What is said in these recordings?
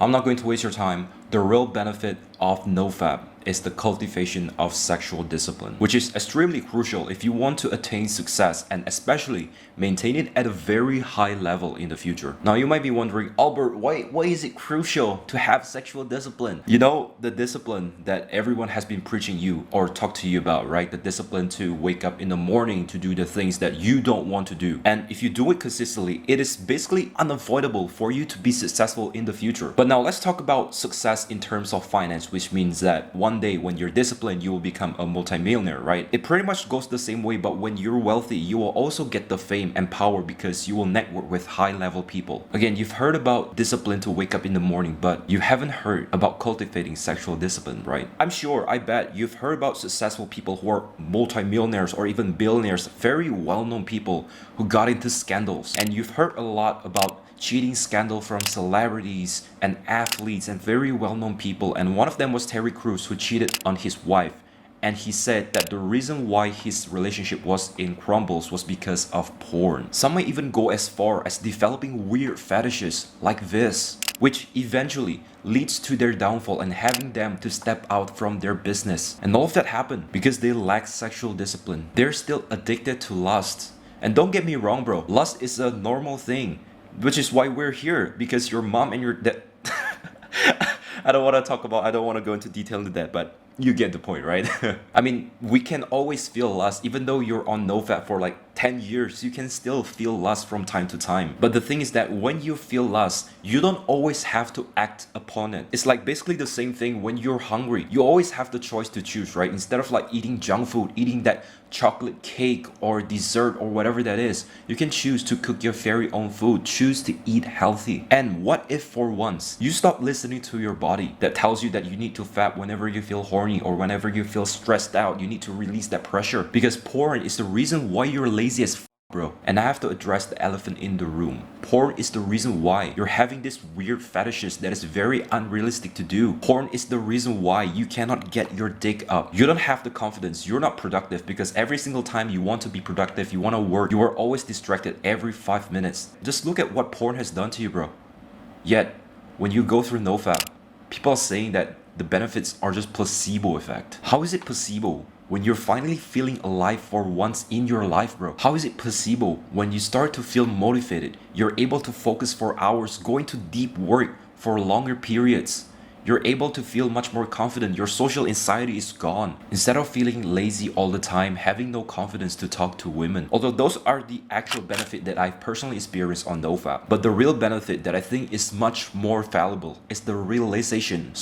I'm not going to waste your time. The real benefit of NoFap is the cultivation of sexual discipline, which is extremely crucial if you want to attain success and especially maintain it at a very high level in the future. Now you might be wondering, Albert, why is it crucial to have sexual discipline? You know, the discipline that everyone has been preaching you or talked to you about, right? The discipline to wake up in the morning to do the things that you don't want to do. And if you do it consistently, it is basically unavoidable for you to be successful in the future. But now let's talk about success in terms of finance, which means that one day when you're disciplined, you will become a multimillionaire, right? It pretty much goes the same way, but when you're wealthy, you will also get the fame and power because you will network with high-level people. Again, you've heard about discipline to wake up in the morning, but you haven't heard about cultivating sexual discipline, right? I'm sure, I bet you've heard about successful people who are multimillionaires or even billionaires, very well-known people who got into scandals. And you've heard a lot about cheating scandal from celebrities and athletes and very well-known people, and one of them was Terry Crews, who cheated on his wife, and he said that the reason why his relationship was in crumbles was because of porn. Some might even go as far as developing weird fetishes like this, which eventually leads to their downfall and having them to step out from their business. And all of that happened because they lack sexual discipline. They're still addicted to lust. And don't get me wrong, bro, lust is a normal thing, which is why we're here, because your mom and your dad I don't want to go into detail into that, but you get the point, right? I mean, we can always feel lust. Even though you're on NoFap for like 10 years, you can still feel lust from time to time. But the thing is that when you feel lust, you don't always have to act upon it. It's like basically the same thing when you're hungry. You always have the choice to choose, right? Instead of like eating junk food, eating that chocolate cake or dessert or whatever that is, you can choose to cook your very own food, choose to eat healthy. And what if for once you stop listening to your body that tells you that you need to fap whenever you feel horny or whenever you feel stressed out, you need to release that pressure, because porn is the reason why you're lazy as bro. And I have to address the elephant in the room. Porn is the reason why you're having this weird fetishes that is very unrealistic to do. Porn is the reason why you cannot get your dick up. You don't have the confidence. You're not productive because every single time you want to be productive, you want to work, you are always distracted every 5 minutes. Just look at what porn has done to you, bro. Yet, when you go through NoFap, people are saying that the benefits are just placebo effect. How is it placebo when you're finally feeling alive for once in your life, bro? How is it placebo when you start to feel motivated? You're able to focus for hours, going to deep work for longer periods. You're able to feel much more confident. Your social anxiety is gone. Instead of feeling lazy all the time, having no confidence to talk to women. Although those are the actual benefit that I've personally experienced on NoFap. But the real benefit that I think is much more valuable is the realization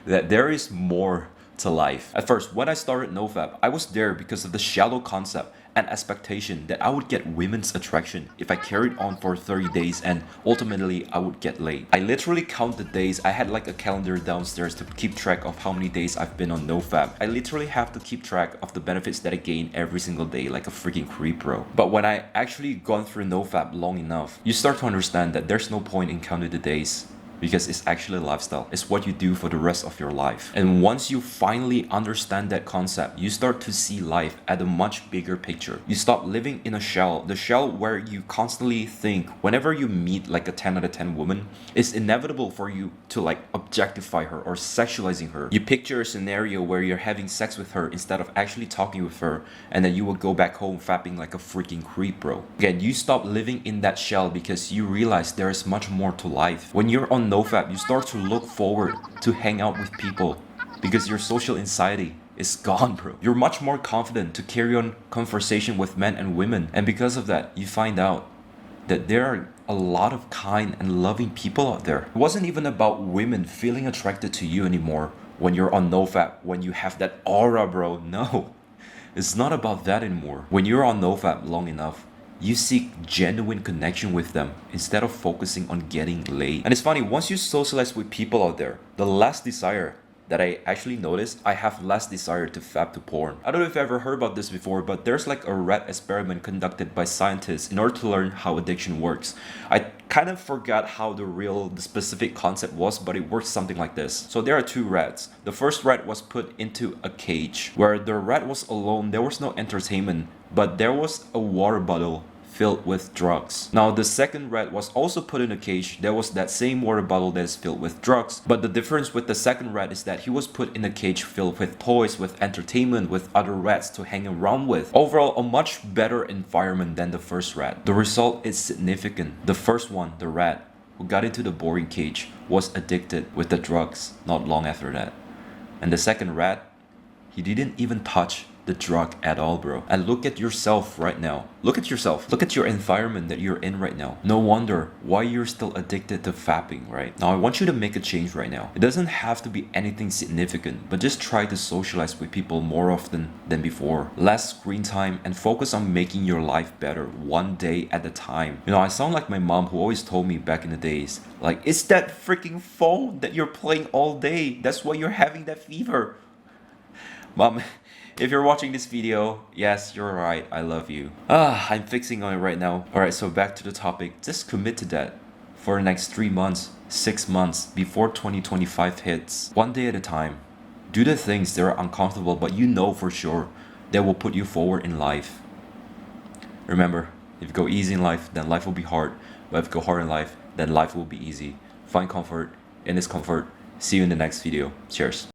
that there is more to life. At first, when I started NoFap, I was there because of the shallow concept and expectation that I would get women's attraction if I carried on for 30 days and ultimately I would get laid. I literally count the days. I had like a calendar downstairs to keep track of how many days I've been on NoFap. I literally have to keep track of the benefits that I gain every single day like a freaking creep, bro. But when I actually gone through NoFap long enough, you start to understand that there's no point in counting the days, because it's actually a lifestyle. It's what you do for the rest of your life. And once you finally understand that concept, you start to see life at a much bigger picture. You stop living in a shell, the shell where you constantly think whenever you meet like a 10 out of 10 woman, it's inevitable for you to like objectify her or sexualizing her. You picture a scenario where you're having sex with her instead of actually talking with her, and then you will go back home fapping like a freaking creep, bro. Again, you stop living in that shell because you realize there is much more to life. When you're on NoFap, you start to look forward to hang out with people because your social anxiety is gone, bro. You're much more confident to carry on conversation with men and women, and because of that, you find out that there are a lot of kind and loving people out there. It wasn't even about women feeling attracted to you anymore when you're on NoFap, when you have that aura, bro. No, it's not about that anymore. When you're on NoFap long enough, you seek genuine connection with them instead of focusing on getting laid. And it's funny, once you socialize with people out there, the less desire that I actually noticed, I have less desire to fap to porn. I don't know if you've ever heard about this before, but there's like a rat experiment conducted by scientists in order to learn how addiction works. I kind of forgot how the specific concept was, but it works something like this. So there are two rats. The first rat was put into a cage where the rat was alone. There was no entertainment, but there was a water bottle filled with drugs. Now the second rat was also put in a cage. There was that same water bottle that is filled with drugs, but the difference with the second rat is that he was put in a cage filled with toys, with entertainment, with other rats to hang around with. Overall, a much better environment than the first rat. The result is significant. The first one, the rat who got into the boring cage, was addicted with the drugs not long after that. And the second rat, he didn't even touch the drug at all, bro. And look at yourself right now. Look at yourself. Look at your environment that you're in right now. No wonder why you're still addicted to fapping, right? Now I want you to make a change right now. It doesn't have to be anything significant, but just try to socialize with people more often than before. Less screen time and focus on making your life better one day at a time. You know, I sound like my mom who always told me back in the days, like, it's that freaking phone that you're playing all day. That's why you're having that fever. Mom, if you're watching this video, yes, you're right, I love you. I'm fixing on it right now. Alright, so back to the topic. Just commit to that for the next 3 months, 6 months, before 2025 hits. One day at a time. Do the things that are uncomfortable, but you know for sure that will put you forward in life. Remember, if you go easy in life, then life will be hard. But if you go hard in life, then life will be easy. Find comfort in discomfort. See you in the next video. Cheers.